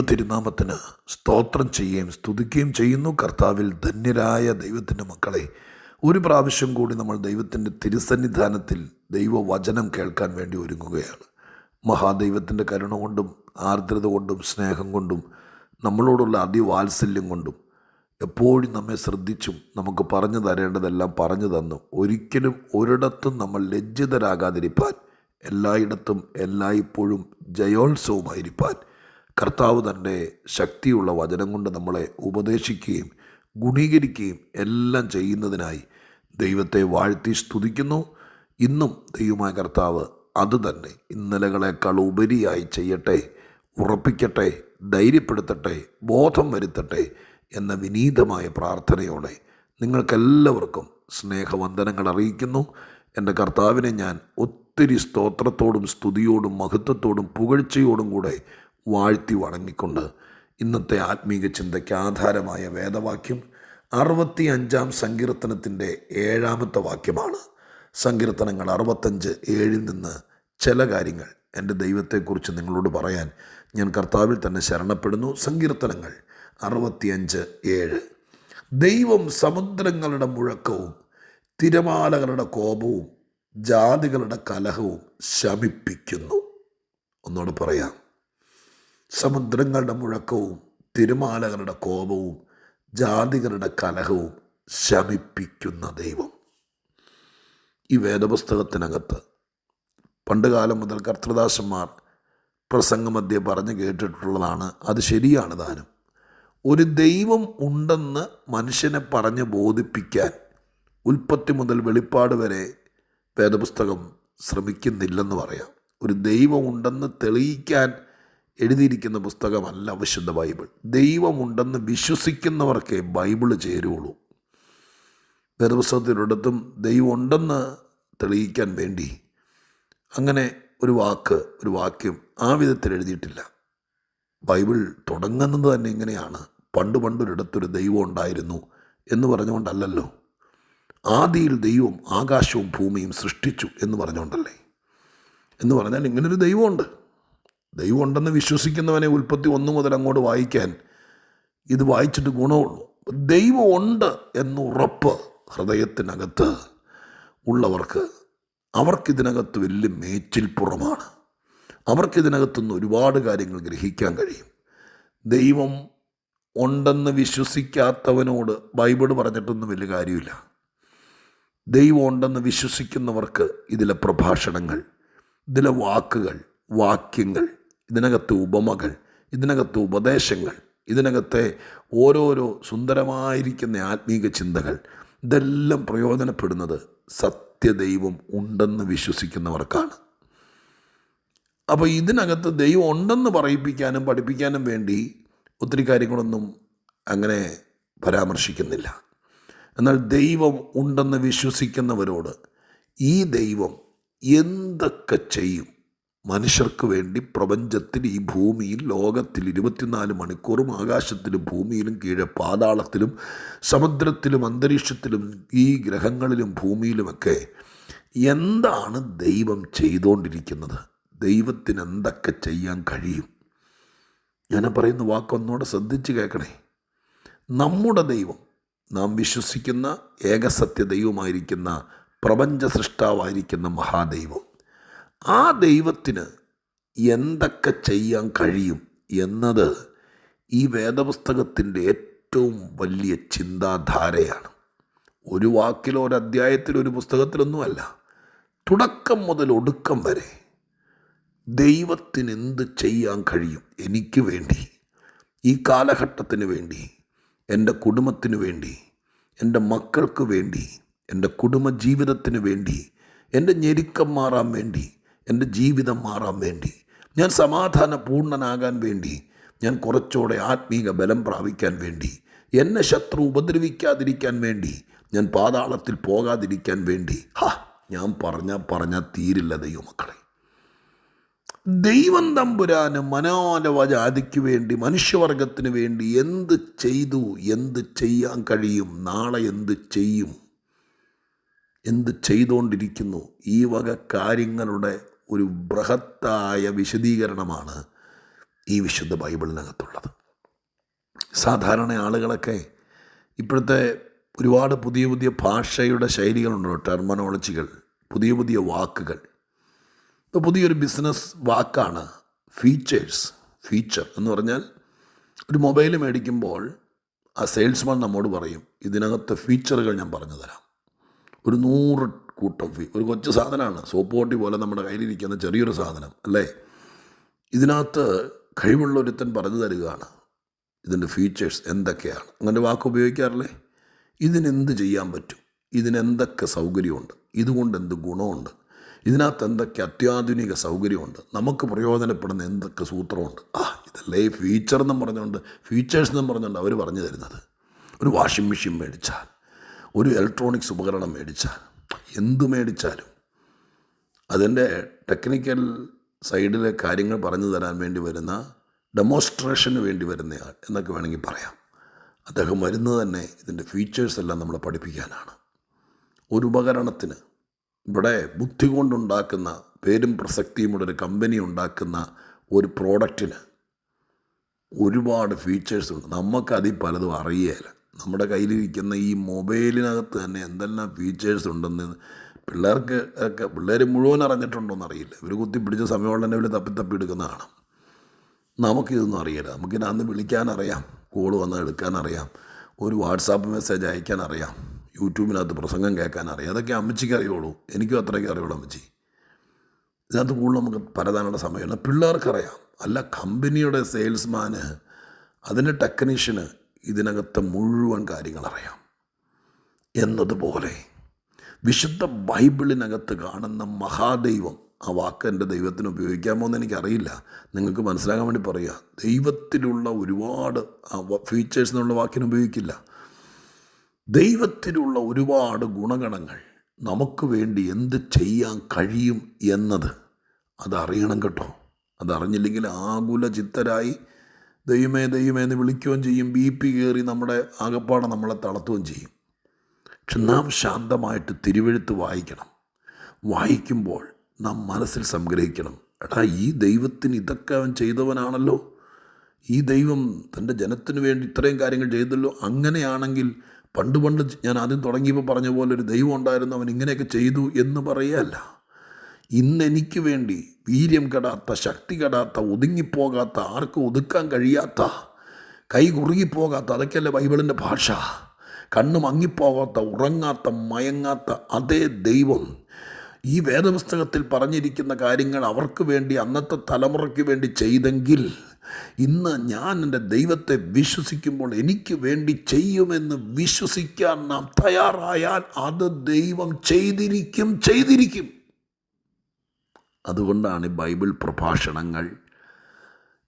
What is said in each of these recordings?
തിരുനാമത്തിന് സ്തോത്രം ചെയ്യുകയും സ്തുതിക്കുകയും ചെയ്യുന്നു. കർത്താവിൽ ധന്യരായ ദൈവത്തിൻ്റെ മക്കളെ, ഒരു പ്രാവശ്യം കൂടി നമ്മൾ ദൈവത്തിൻ്റെ തിരുസന്നിധാനത്തിൽ ദൈവവചനം കേൾക്കാൻ വേണ്ടി ഒരുങ്ങുകയാണ്. മഹാദൈവത്തിൻ്റെ കരുണ കൊണ്ടും ആർദ്രത കൊണ്ടും സ്നേഹം കൊണ്ടും നമ്മളോടുള്ള അതിവാത്സല്യം കൊണ്ടും എപ്പോഴും നമ്മെ ശ്രദ്ധിച്ചും നമുക്ക് പറഞ്ഞു തരേണ്ടതെല്ലാം പറഞ്ഞു തന്നു ഒരിക്കലും ഒരിടത്തും നമ്മൾ ലജ്ജിതരാകാതിരിപ്പാൻ, എല്ലായിടത്തും എല്ലായ്പ്പോഴും ജയോത്സവമായിരിക്കാൻ കർത്താവ് തൻ്റെ ശക്തിയുള്ള വചനം കൊണ്ട് നമ്മളെ ഉപദേശിക്കുകയും ഗുണീകരിക്കുകയും എല്ലാം ചെയ്യുന്നതിനായി ദൈവത്തെ വാഴ്ത്തി സ്തുതിക്കുന്നു. ഇന്നും ദൈവമായ കർത്താവ് അതുതന്നെ ഇന്നലകളേക്കാൾ ഉപരിയായി ചെയ്യട്ടെ, ഉറപ്പിക്കട്ടെ, ധൈര്യപ്പെടുത്തട്ടെ, ബോധം വരുത്തട്ടെ എന്ന വിനീതമായ പ്രാർത്ഥനയോടെ നിങ്ങൾക്കെല്ലാവർക്കും സ്നേഹവന്ദനങ്ങൾ അറിയിക്കുന്നു. എൻ്റെ കർത്താവിനെ ഞാൻ ഒത്തിരി സ്തോത്രത്തോടും സ്തുതിയോടും മഹത്വത്തോടും പുകഴ്ചയോടും കൂടെ വാഴ്ത്തി വണങ്ങിക്കൊണ്ട് ഇന്നത്തെ ആത്മീക ചിന്തയ്ക്ക് ആധാരമായ വേദവാക്യം 65 സങ്കീർത്തനത്തിൻ്റെ 7-ാമത്തെ വാക്യമാണ്. സങ്കീർത്തനങ്ങൾ 65:7 നിന്ന് ചില കാര്യങ്ങൾ എൻ്റെ ദൈവത്തെക്കുറിച്ച് നിങ്ങളോട് പറയാൻ ഞാൻ കർത്താവിൽ തന്നെ ശരണപ്പെടുന്നു. സങ്കീർത്തനങ്ങൾ 65:7. ദൈവം സമുദ്രങ്ങളുടെ മുഴക്കവും തിരമാലകളുടെ കോപവും ജാതികളുടെ കലഹവും ശമിപ്പിക്കുന്നു. ഒന്നോട് പറയാം. സമുദ്രങ്ങളുടെ മുഴക്കവും തിരമാലകളുടെ കോപവും ജാതികളുടെ കലഹവും ശമിപ്പിക്കുന്ന ദൈവം. ഈ വേദപുസ്തകത്തിനകത്ത് പണ്ടുകാലം മുതൽ കർത്തൃദാസന്മാർ പ്രസംഗമധ്യേ പറഞ്ഞു കേട്ടിട്ടുള്ളതാണ്. അത് ശരിയാണ് താനും. ഒരു ദൈവം ഉണ്ടെന്ന് മനുഷ്യനെ പറഞ്ഞ് ബോധിപ്പിക്കാൻ ഉൽപ്പത്തി മുതൽ വെളിപ്പാട് വരെ വേദപുസ്തകം ശ്രമിക്കുന്നില്ലെന്ന് പറയാം. ഒരു ദൈവം ഉണ്ടെന്ന് തെളിയിക്കാൻ എഴുതിയിരിക്കുന്ന പുസ്തകമല്ല വിശുദ്ധ ബൈബിൾ. ദൈവമുണ്ടെന്ന് വിശ്വസിക്കുന്നവർക്കേ ബൈബിള് ചേരുള്ളൂ. വേദപുസ്തകത്തിലൊരിടത്തും ദൈവം ഉണ്ടെന്ന് തെളിയിക്കാൻ വേണ്ടി അങ്ങനെ ഒരു വാക്യം ആ വിധത്തിൽ എഴുതിയിട്ടില്ല. ബൈബിൾ തുടങ്ങുന്നത് തന്നെ ഇങ്ങനെയാണ്: പണ്ടൊരിടത്തൊരു ദൈവം ഉണ്ടായിരുന്നു എന്ന് പറഞ്ഞുകൊണ്ടല്ലല്ലോ. ആദിയിൽ ദൈവം ആകാശവും ഭൂമിയും സൃഷ്ടിച്ചു എന്ന് പറഞ്ഞുകൊണ്ടല്ലേ. എന്ന് പറഞ്ഞാൽ ഇങ്ങനൊരു ദൈവമുണ്ട്. ദൈവം ഉണ്ടെന്ന് വിശ്വസിക്കുന്നവനെ ഉൽപ്പത്തി 1 മുതൽ അങ്ങോട്ട് വായിക്കാൻ ഇത് വായിച്ചിട്ട് ഗുണമുള്ളൂ. ദൈവം ഉണ്ട് എന്ന് ഉറപ്പ് ഹൃദയത്തിനകത്ത് ഉള്ളവർക്ക് അവർക്കിതിനകത്ത് വലിയ മേച്ചിൽപ്പുറമാണ്. അവർക്കിതിനകത്തുനിന്ന് ഒരുപാട് കാര്യങ്ങൾ ഗ്രഹിക്കാൻ കഴിയും. ദൈവം ഉണ്ടെന്ന് വിശ്വസിക്കാത്തവനോട് ബൈബിൾ പറഞ്ഞിട്ടൊന്നും വലിയ കാര്യമില്ല. ദൈവം ഉണ്ടെന്ന് വിശ്വസിക്കുന്നവർക്ക് ഇതിലെ പ്രഭാഷണങ്ങൾ, ഇതിലെ വാക്കുകൾ, വാക്യങ്ങൾ, ഇതിനകത്ത് ഉപമകൾ, ഇതിനകത്ത് ഉപദേശങ്ങൾ, ഇതിനകത്തെ ഓരോരോ സുന്ദരമായിരിക്കുന്ന ആത്മീക ചിന്തകൾ, ഇതെല്ലാം പ്രയോജനപ്പെടുന്നത് സത്യദൈവം ഉണ്ടെന്ന് വിശ്വസിക്കുന്നവർക്കാണ്. അപ്പോൾ ഇതിനകത്ത് ദൈവം ഉണ്ടെന്ന് പറയിപ്പിക്കാനും പഠിപ്പിക്കാനും വേണ്ടി ഒത്തിരി കാര്യങ്ങളൊന്നും അങ്ങനെ പരാമർശിക്കുന്നില്ല. എന്നാൽ ദൈവം ഉണ്ടെന്ന് വിശ്വസിക്കുന്നവരോട് ഈ ദൈവം എന്തൊക്കെ ചെയ്യും മനുഷ്യർക്ക് വേണ്ടി പ്രപഞ്ചത്തിൽ, ഈ ഭൂമിയിൽ, ലോകത്തിൽ 24 മണിക്കൂറും ആകാശത്തിലും ഭൂമിയിലും കീഴെ പാതാളത്തിലും സമുദ്രത്തിലും അന്തരീക്ഷത്തിലും ഈ ഗ്രഹങ്ങളിലും ഭൂമിയിലുമൊക്കെ എന്താണ് ദൈവം ചെയ്തുകൊണ്ടിരിക്കുന്നത്, ദൈവത്തിന് എന്തൊക്കെ ചെയ്യാൻ കഴിയും. ഞാൻ പറയുന്ന വാക്കൊന്നോടെ ശ്രദ്ധിച്ച് കേൾക്കണേ. നമ്മുടെ ദൈവം, നാം വിശ്വസിക്കുന്ന ഏകസത്യ ദൈവമായിരിക്കുന്ന പ്രപഞ്ച സൃഷ്ടാവായിരിക്കുന്ന മഹാദൈവം, ആ ദൈവത്തിന് എന്തൊക്കെ ചെയ്യാൻ കഴിയും എന്നത് ഈ വേദപുസ്തകത്തിൻ്റെ ഏറ്റവും വലിയ ചിന്താധാരയാണ്. ഒരു വാക്കിലോ ഒരു അധ്യായത്തിലോ ഒരു പുസ്തകത്തിലൊന്നുമല്ല. തുടക്കം മുതൽ ഒടുക്കം വരെ ദൈവത്തിന് എന്ത് ചെയ്യാൻ കഴിയും, എനിക്ക് വേണ്ടി, ഈ കാലഘട്ടത്തിന് വേണ്ടി, എൻ്റെ കുടുംബത്തിന് വേണ്ടി, എൻ്റെ മക്കൾക്ക് വേണ്ടി, എൻ്റെ കുടുംബജീവിതത്തിന് വേണ്ടി, എൻ്റെ ഞെരുക്കം മാറാൻ വേണ്ടി, എൻ്റെ ജീവിതം മാറാൻ വേണ്ടി, ഞാൻ സമാധാനപൂർണ്ണനാകാൻ വേണ്ടി, ഞാൻ കുറച്ചുകൂടെ ആത്മീക ബലം പ്രാപിക്കാൻ വേണ്ടി, എന്നെ ശത്രു ഉപദ്രവിക്കാതിരിക്കാൻ വേണ്ടി, ഞാൻ പാതാളത്തിൽ പോകാതിരിക്കാൻ വേണ്ടി, ഞാൻ പറഞ്ഞാൽ തീരില്ല ദൈവമക്കളെ. ദൈവം തമ്പുരാന് മനോലവജാതിക്ക് വേണ്ടി, മനുഷ്യവർഗത്തിന് വേണ്ടി എന്ത് ചെയ്തു, എന്ത് ചെയ്യാൻ കഴിയും, നാളെ എന്ത് ചെയ്യും, എന്ത് ചെയ്തുകൊണ്ടിരിക്കുന്നു, ഈ വക കാര്യങ്ങളുടെ ഒരു ബൃഹത്തായ വിശദീകരണമാണ് ഈ വിശുദ്ധ ബൈബിളിനകത്തുള്ളത്. സാധാരണ ആളുകളൊക്കെ ഇപ്പോഴത്തെ ഒരുപാട് പുതിയ പുതിയ ഭാഷയുടെ ശൈലികളുണ്ടല്ലോ, ടെർമിനോളജികൾ, പുതിയ പുതിയ വാക്കുകൾ. ഇപ്പോൾ പുതിയൊരു ബിസിനസ് വാക്കാണ് ഫീച്ചർ എന്ന് പറഞ്ഞാൽ ഒരു മൊബൈൽ മേടിക്കുമ്പോൾ ആ സെയിൽസ്മാൻ നമ്മോട് പറയും, ഇതിനകത്തെ ഫീച്ചറുകൾ ഞാൻ പറഞ്ഞു തരാം. ഒരു 100 കൂട്ടം ഒരു കൊച്ചു സാധനമാണ്, സോപ്പ് പൊട്ടി പോലെ നമ്മുടെ കയ്യിലിരിക്കുന്ന ചെറിയൊരു സാധനം അല്ലേ. ഇതിനകത്ത് കഴിവുള്ള ഒരുത്തൻ പറഞ്ഞു തരികയാണ് ഇതിൻ്റെ ഫീച്ചേഴ്സ് എന്തൊക്കെയാണ്. അങ്ങനെ വാക്ക് ഉപയോഗിക്കാറില്ലേ? ഇതിനെന്ത് ചെയ്യാൻ പറ്റും, ഇതിനെന്തൊക്കെ സൗകര്യമുണ്ട്, ഇതുകൊണ്ട് എന്ത് ഗുണമുണ്ട്, ഇതിനകത്ത് എന്തൊക്കെ അത്യാധുനിക സൗകര്യമുണ്ട്, നമുക്ക് പ്രയോജനപ്പെടുന്ന എന്തൊക്കെ സൂത്രമുണ്ട്. ഇതല്ലേ ഫീച്ചർ എന്നും പറഞ്ഞുകൊണ്ട്, ഫീച്ചേഴ്സ് എന്നും പറഞ്ഞുകൊണ്ട് അവർ പറഞ്ഞു തരുന്നത്. ഒരു വാഷിംഗ് മെഷീൻ മേടിച്ചാൽ, ഒരു ഇലക്ട്രോണിക്സ് ഉപകരണം മേടിച്ചാൽ, എന്തു മേടിച്ചാലും അതിൻ്റെ ടെക്നിക്കൽ സൈഡിലെ കാര്യങ്ങൾ പറഞ്ഞു തരാൻ വേണ്ടി വരുന്ന, ഡെമോൺസ്ട്രേഷന് വേണ്ടി വരുന്നയാൾ എന്നൊക്കെ വേണമെങ്കിൽ പറയാം. അദ്ദേഹം വരുന്നത് തന്നെ ഇതിൻ്റെ ഫീച്ചേഴ്സ് എല്ലാം നമ്മളെ പഠിപ്പിക്കാനാണ്. ഒരു ഉപകരണത്തിന്, ഇവിടെ ബുദ്ധി കൊണ്ടുണ്ടാക്കുന്ന, പേരും പ്രസക്തിയുമുള്ള ഒരു കമ്പനി ഉണ്ടാക്കുന്ന ഒരു പ്രോഡക്റ്റിന് ഒരുപാട് ഫീച്ചേഴ്സ് ഉണ്ട്. നമുക്കതിൽ പലതും അറിയേല. നമ്മുടെ കയ്യിലിരിക്കുന്ന ഈ മൊബൈലിനകത്ത് തന്നെ എന്തെല്ലാം ഫീച്ചേഴ്സ് ഉണ്ടെന്ന് പിള്ളേർ മുഴുവൻ അറിഞ്ഞിട്ടുണ്ടോയെന്ന് അറിയില്ല. ഇവർ കുത്തിപ്പിടിച്ച സമയമുള്ള തന്നെ ഇവർ തപ്പി എടുക്കുന്നതാണ്. നമുക്കിതൊന്നും അറിയില്ല. നമുക്കിതിനകത്ത് വിളിക്കാനറിയാം, കോൾ വന്നാൽ എടുക്കാനറിയാം, ഒരു വാട്സാപ്പ് മെസ്സേജ് അയക്കാനറിയാം, യൂട്യൂബിനകത്ത് പ്രസംഗം കേൾക്കാനറിയാം. അതൊക്കെ അമ്മച്ചിക്ക് അറിയുള്ളൂ, എനിക്കും അത്രയ്ക്ക് അറിയുള്ളൂ അമ്മച്ചി. ഇതിനകത്ത് കൂടുതൽ നമുക്ക് പരതാനുള്ള സമയമില്ല. പിള്ളേർക്കറിയാം. അല്ല, കമ്പനിയുടെ സെയിൽസ്മാന്, അതിൻ്റെ ടെക്നീഷ്യന് ഇതിനകത്ത് മുഴുവൻ കാര്യങ്ങളറിയാം. എന്നതുപോലെ വിശുദ്ധ ബൈബിളിനകത്ത് കാണുന്ന മഹാദൈവം, ആ വാക്ക് എൻ്റെ ദൈവത്തിന് ഉപയോഗിക്കാമോ എന്ന് എനിക്കറിയില്ല, നിങ്ങൾക്ക് മനസ്സിലാകാൻ വേണ്ടി പറയുക. ദൈവത്തിലുള്ള ഒരുപാട് ഫീച്ചേഴ്സ് എന്നുള്ള വാക്കിന് ഉപയോഗിക്കില്ല. ദൈവത്തിലുള്ള ഒരുപാട് ഗുണഗണങ്ങൾ നമുക്ക് വേണ്ടി എന്ത് ചെയ്യാൻ കഴിയും എന്നത് അതറിയണം കേട്ടോ. അതറിഞ്ഞില്ലെങ്കിൽ ആകുല ചിത്തരായി ദൈവമേ എന്ന് വിളിക്കുകയും ചെയ്യും. BP കയറി നമ്മുടെ ആകപ്പാടെ നമ്മളെ തളർത്തുകയും ചെയ്യും. പക്ഷെ നാം ശാന്തമായിട്ട് തിരുവെഴുത്ത് വായിക്കണം. വായിക്കുമ്പോൾ നാം മനസ്സിൽ സംഗ്രഹിക്കണം, ഈ ദൈവത്തിന് ഇതൊക്കെ അവൻ ചെയ്തവനാണല്ലോ, ഈ ദൈവം തൻ്റെ ജനത്തിന് വേണ്ടി ഇത്രയും കാര്യങ്ങൾ ചെയ്തല്ലോ. അങ്ങനെയാണെങ്കിൽ പണ്ട് ഞാൻ ആദ്യം തുടങ്ങിയപ്പോൾ പറഞ്ഞ പോലെ ഒരു ദൈവം ഉണ്ടായിരുന്നു, അവൻ ഇങ്ങനെയൊക്കെ ചെയ്തു എന്ന് പറയുകയല്ല. ഇന്നെനിക്ക് വേണ്ടി വീര്യം കെടാത്ത, ശക്തി കെടാത്ത, ഒതുങ്ങിപ്പോകാത്ത, ആർക്കും ഒതുക്കാൻ കഴിയാത്ത, കൈ കുറുകിപ്പോകാത്ത, അതൊക്കെയല്ലേ ബൈബിളിൻ്റെ ഭാഷ. കണ്ണ് മങ്ങിപ്പോകാത്ത, ഉറങ്ങാത്ത, മയങ്ങാത്ത അതേ ദൈവം ഈ വേദപുസ്തകത്തിൽ പറഞ്ഞിരിക്കുന്ന കാര്യങ്ങൾ അവർക്ക് വേണ്ടി, അന്നത്തെ തലമുറയ്ക്ക് വേണ്ടി ചെയ്തെങ്കിൽ, ഇന്ന് ഞാൻ എൻ്റെ ദൈവത്തെ വിശ്വസിക്കുമ്പോൾ എനിക്ക് വേണ്ടി ചെയ്യുമെന്ന് വിശ്വസിക്കാൻ നാം തയ്യാറായാൽ അത് ദൈവം ചെയ്തിരിക്കും. അതുകൊണ്ടാണ് ഈ ബൈബിൾ പ്രഭാഷണങ്ങൾ,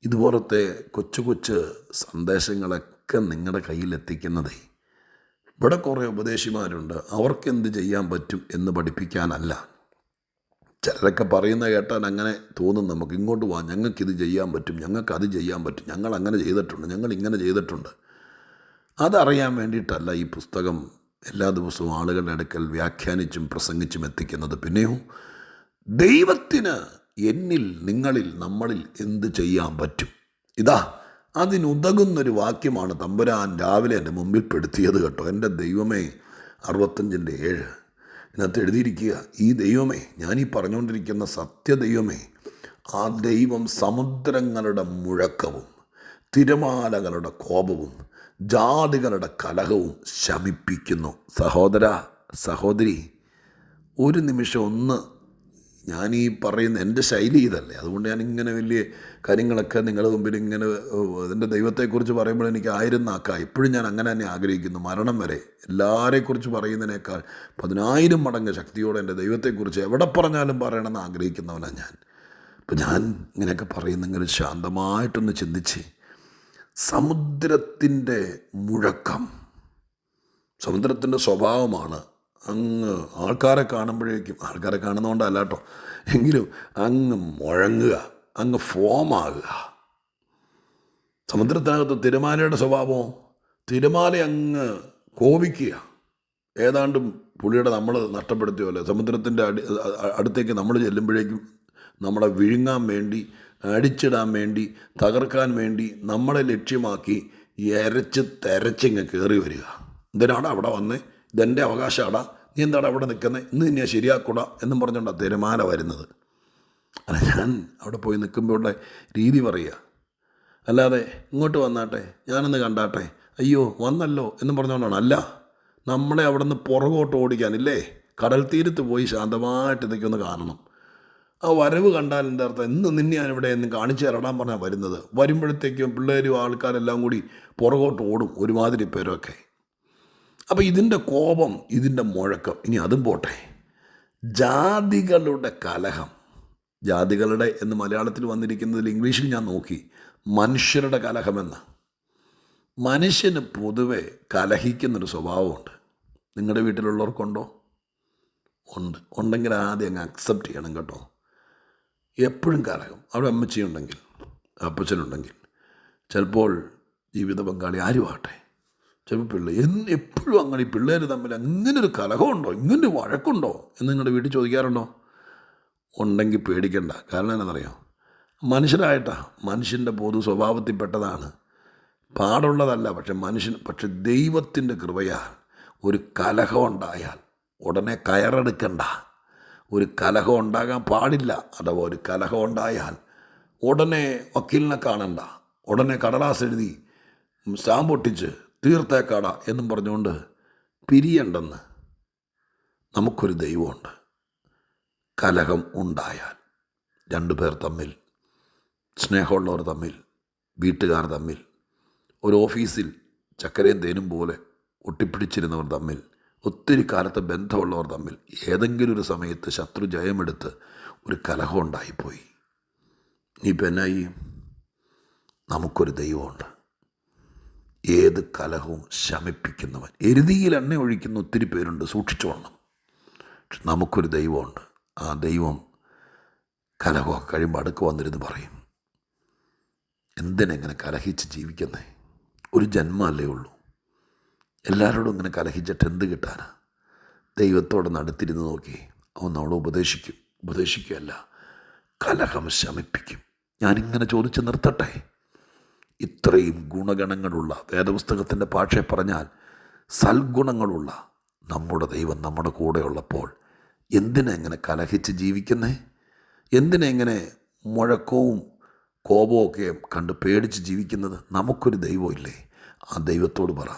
ഇതുപോലത്തെ കൊച്ചു സന്ദേശങ്ങളൊക്കെ നിങ്ങളുടെ കയ്യിലെത്തിക്കുന്നത്. ഇവിടെ കുറേ ഉപദേശിമാരുണ്ട്, അവർക്കെന്ത് ചെയ്യാൻ പറ്റും എന്ന് പഠിപ്പിക്കാനല്ല. ചിലരൊക്കെ പറയുന്ന കേട്ടാൽ അങ്ങനെ തോന്നും നമുക്ക്, ഇങ്ങോട്ട് പോകാം, ഞങ്ങൾക്കിത് ചെയ്യാൻ പറ്റും, ഞങ്ങൾക്കത് ചെയ്യാൻ പറ്റും, ഞങ്ങൾ അങ്ങനെ ചെയ്തിട്ടുണ്ട്, ഞങ്ങൾ ഇങ്ങനെ ചെയ്തിട്ടുണ്ട്. അതറിയാൻ വേണ്ടിയിട്ടല്ല ഈ പുസ്തകം എല്ലാ ദിവസവും ആളുകളുടെ അടുക്കൽ വ്യാഖ്യാനിച്ചും പ്രസംഗിച്ചും എത്തിക്കുന്നത്. പിന്നെയോ ദൈവത്തിന് എന്നിൽ, നിങ്ങളിൽ, നമ്മളിൽ എന്ത് ചെയ്യാൻ പറ്റും, അതിനുതകുന്നൊരു വാക്യമാണ് തമ്പുരാൻ രാവിലെ എൻ്റെ മുമ്പിൽ പെടുത്തിയത് കേട്ടോ. എൻ്റെ ദൈവമേ, 65:7 ഇതിനകത്ത് എഴുതിയിരിക്കുക, ഈ ദൈവമേ, ഞാനീ പറഞ്ഞുകൊണ്ടിരിക്കുന്ന സത്യദൈവമേ, ആ ദൈവം സമുദ്രങ്ങളുടെ മുഴക്കവും തിരമാലകളുടെ കോപവും ജാതികളുടെ കലഹവും ശമിപ്പിക്കുന്നു. സഹോദര, സഹോദരി, ഒരു നിമിഷം ഞാനീ പറയുന്ന എൻ്റെ ശൈലി ഇതല്ലേ, അതുകൊണ്ട് ഞാനിങ്ങനെ വലിയ കാര്യങ്ങളൊക്കെ നിങ്ങളുടെ മുമ്പിൽ ഇങ്ങനെ എൻ്റെ ദൈവത്തെക്കുറിച്ച് പറയുമ്പോൾ എനിക്ക് 1000 നാക്കാം. ഇപ്പോഴും ഞാൻ അങ്ങനെ തന്നെ ആഗ്രഹിക്കുന്നു, മരണം വരെ. എല്ലാവരെക്കുറിച്ച് പറയുന്നതിനേക്കാൾ 10,000 മടങ്ങ് ശക്തിയോടെ എൻ്റെ ദൈവത്തെക്കുറിച്ച് എവിടെ പറഞ്ഞാലും പറയണമെന്ന് ആഗ്രഹിക്കുന്നവനാണ് ഞാൻ. അപ്പം ഞാൻ ഇങ്ങനെയൊക്കെ പറയുന്നെങ്കിൽ ശാന്തമായിട്ടൊന്ന് ചിന്തിച്ച്, സമുദ്രത്തിൻ്റെ മുഴക്കം, സമുദ്രത്തിൻ്റെ സ്വഭാവമാണ് അങ്ങ് ആൾക്കാരെ കാണുമ്പോഴേക്കും, ആൾക്കാരെ കാണുന്നതുകൊണ്ടല്ല കേട്ടോ, എങ്കിലും അങ്ങ് മുഴങ്ങുക, അങ്ങ് ഫോമാകുക. സമുദ്രത്തിനകത്ത് തിരമാലയുടെ സ്വഭാവമോ, തിരമാല അങ്ങ് കോപിക്കുക. ഏതാണ്ടും പുള്ളിയുടെ നമ്മൾ നഷ്ടപ്പെടുത്തിയല്ലോ. സമുദ്രത്തിൻ്റെ അടുത്തേക്ക് നമ്മൾ ചെല്ലുമ്പോഴേക്കും നമ്മളെ വിഴുങ്ങാൻ വേണ്ടി അടിച്ചിടാൻ വേണ്ടി, തകർക്കാൻ വേണ്ടി നമ്മളെ ലക്ഷ്യമാക്കി തെരച്ചിങ്ങ് കയറി വരിക. എന്തിനാടാ അവിടെ വന്നേ, ഇതെൻ്റെ അവകാശമാടാ, നീ എന്താടാ അവിടെ നിൽക്കുന്നത്, ഇന്ന് നിന്നെ ശരിയാക്കൂടാ എന്നും പറഞ്ഞുകൊണ്ടാണ് തിരമാല വരുന്നത്. അല്ല, ഞാൻ അവിടെ പോയി നിൽക്കുമ്പോഴുള്ള രീതി പറയുക, അല്ലാതെ ഇങ്ങോട്ട് വന്നാട്ടെ, ഞാനൊന്ന് കണ്ടാട്ടെ, അയ്യോ വന്നല്ലോ എന്നും പറഞ്ഞുകൊണ്ടാണ്. അല്ല, നമ്മളെ അവിടെ നിന്ന് പുറകോട്ട് ഓടിക്കാനില്ലേ, കടൽ തീരത്ത് പോയി ശാന്തമായിട്ട് ഇതൊക്കെ ഒന്ന് കാണണം. ആ വരവ് കണ്ടാൽ എൻ്റെ അർത്ഥം ഇന്ന് നിന്നെ ഞാനിവിടെ എന്ന് കാണിച്ചു തരടാൻ പറഞ്ഞാൽ വരുന്നത്. വരുമ്പോഴത്തേക്കും പിള്ളേരും ആൾക്കാരെല്ലാം കൂടി പുറകോട്ട് ഓടും, ഒരുമാതിരി പേരൊക്കെ. അപ്പോൾ ഇതിൻ്റെ കോപം, ഇതിൻ്റെ മുഴക്കം. ഇനി അതും പോട്ടെ, ജാതികളുടെ കലഹം. ജാതികളുടെ എന്ന് മലയാളത്തിൽ വന്നിരിക്കുന്നതിൽ ഇംഗ്ലീഷിൽ ഞാൻ നോക്കി, മനുഷ്യരുടെ കലഹമെന്ന്. മനുഷ്യന് പൊതുവെ കലഹിക്കുന്നൊരു സ്വഭാവമുണ്ട്. നിങ്ങളുടെ വീട്ടിലുള്ളവർക്കുണ്ടോ? ഉണ്ടെങ്കിൽ ആദ്യം അങ്ങ് അക്സെപ്റ്റ് ചെയ്യണം കേട്ടോ. എപ്പോഴും കലഹം. അവിടെ അമ്മച്ചിയുണ്ടെങ്കിൽ, അപ്പച്ചനുണ്ടെങ്കിൽ, ചിലപ്പോൾ ജീവിത പങ്കാളി ആരുമാകട്ടെ, ചിലപ്പോൾ എപ്പോഴും അങ്ങനെ ഈ പിള്ളേർ തമ്മിൽ അങ്ങനൊരു കലഹമുണ്ടോ, ഇങ്ങനൊരു വഴക്കുണ്ടോ എന്ന് നിങ്ങളുടെ വീട്ടിൽ ചോദിക്കാറുണ്ടോ? ഉണ്ടെങ്കിൽ പേടിക്കണ്ട. കാരണം എന്താണെന്നറിയാം, മനുഷ്യൻ്റെ പൊതു സ്വഭാവത്തിൽപ്പെട്ടതാണ്. പാടുള്ളതല്ല. പക്ഷെ ദൈവത്തിൻ്റെ കൃപയാൽ ഒരു കലഹം ഉണ്ടായാൽ ഉടനെ കയറെടുക്കണ്ട. ഒരു കലഹം ഉണ്ടാകാൻ പാടില്ല. അഥവാ ഒരു കലഹം ഉണ്ടായാൽ ഉടനെ വക്കീലിനെ കാണണ്ട, ഉടനെ കടലാസ് എഴുതി സ്റ്റാമ്പ് ഒട്ടിച്ച് തീർത്തേക്കാട എന്നും പറഞ്ഞുകൊണ്ട് പിരിയണ്ടെന്ന്. നമുക്കൊരു ദൈവമുണ്ട്. കലഹം ഉണ്ടായാൽ രണ്ടുപേർ തമ്മിൽ, സ്നേഹമുള്ളവർ തമ്മിൽ, വീട്ടുകാർ തമ്മിൽ, ഒരു ഓഫീസിൽ ചക്കരയും തേനും പോലെ ഒട്ടിപ്പിടിച്ചിരുന്നവർ തമ്മിൽ, ഒത്തിരി കാലത്തെ ബന്ധമുള്ളവർ തമ്മിൽ ഏതെങ്കിലും ഒരു സമയത്ത് ശത്രു ജയമെടുത്ത് ഒരു കലഹം ഉണ്ടായിപ്പോയി. ഇനിയിപ്പോൾ എന്നായി? നമുക്കൊരു ദൈവമുണ്ട്. ഏത് കലഹവും ശമിപ്പിക്കുന്നവൻ. എരുതിയിൽ എണ്ണ ഒഴിക്കുന്ന ഒത്തിരി പേരുണ്ട്, സൂക്ഷിച്ചോളണം. പക്ഷെ നമുക്കൊരു ദൈവമുണ്ട്. ആ ദൈവം കലഹമൊക്കെ കഴിയുമ്പോൾ അടുക്ക് വന്നിരുന്ന് പറയും, എന്തിനെങ്ങനെ കലഹിച്ച് ജീവിക്കുന്നേ? ഒരു ജന്മമല്ലേ ഉള്ളൂ. എല്ലാവരോടും ഇങ്ങനെ കലഹിച്ചിട്ട് എന്ത് കിട്ടാനാ? ദൈവത്തോടെ അടുത്തിരുന്ന് നോക്കി, അവൻ നമ്മളെ ഉപദേശിക്കുകയല്ല, കലഹം ശമിപ്പിക്കും. ഞാനിങ്ങനെ ചോദിച്ച് നിർത്തട്ടെ. ഇത്രയും ഗുണഗണങ്ങളുള്ള, വേദപുസ്തകത്തിൻ്റെ ഭാഷയെ പറഞ്ഞാൽ സൽഗുണങ്ങളുള്ള നമ്മുടെ ദൈവം നമ്മുടെ കൂടെ ഉള്ളപ്പോൾ എന്തിനെങ്ങനെ കലഹിച്ച് ജീവിക്കുന്നേ? എന്തിനെങ്ങനെ മുഴക്കവും കോപമൊക്കെ കണ്ട് പേടിച്ച് ജീവിക്കുന്നത്? നമുക്കൊരു ദൈവമില്ലേ? ആ ദൈവത്തോട് പറ,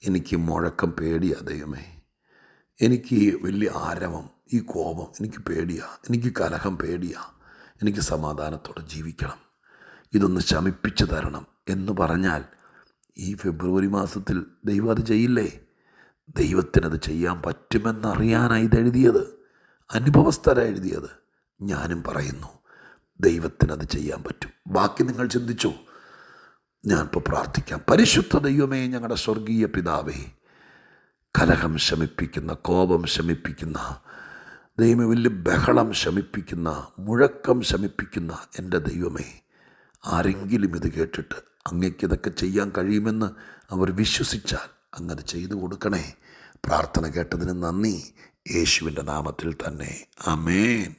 എനിക്ക് മുഴക്കം പേടിയാ ദൈവമേ, എനിക്ക് വലിയ ആരവം, ഈ കോപം എനിക്ക് പേടിയാ, എനിക്ക് കലഹം പേടിയാ, എനിക്ക് സമാധാനത്തോടെ ജീവിക്കണം, ഇതൊന്ന് ശമിപ്പിച്ച് തരണം എന്ന് പറഞ്ഞാൽ ഈ ഫെബ്രുവരി മാസത്തിൽ ദൈവം അത് ചെയ്യില്ലേ? ദൈവത്തിനത് ചെയ്യാൻ പറ്റുമെന്നറിയാനാണ് ഇതെഴുതിയത്, അനുഭവസ്ഥരാ എഴുതിയത്. ഞാനും പറയുന്നു, ദൈവത്തിനത് ചെയ്യാൻ പറ്റും. ബാക്കി നിങ്ങൾ ചിന്തിച്ചോ. ഞാനിപ്പോൾ പ്രാർത്ഥിക്കാം. പരിശുദ്ധ ദൈവമേ, ഞങ്ങളുടെ സ്വർഗീയ പിതാവേ, കലഹം ശമിപ്പിക്കുന്ന, കോപം ശമിപ്പിക്കുന്ന ദൈവമേ, വലിയ ബഹളം ശമിപ്പിക്കുന്ന, മുഴക്കം ശമിപ്പിക്കുന്ന എൻ്റെ ദൈവമേ, ആരെങ്കിലും ഇത് കേട്ടിട്ട് അങ്ങയ്ക്കിതൊക്കെ ചെയ്യാൻ കഴിയുമെന്ന് അവർ വിശ്വസിച്ചാൽ അങ്ങനെ ചെയ്തു കൊടുക്കണേ. പ്രാർത്ഥന കേട്ടതിന് നന്ദി. യേശുവിൻ്റെ നാമത്തിൽ തന്നെ. ആമേൻ.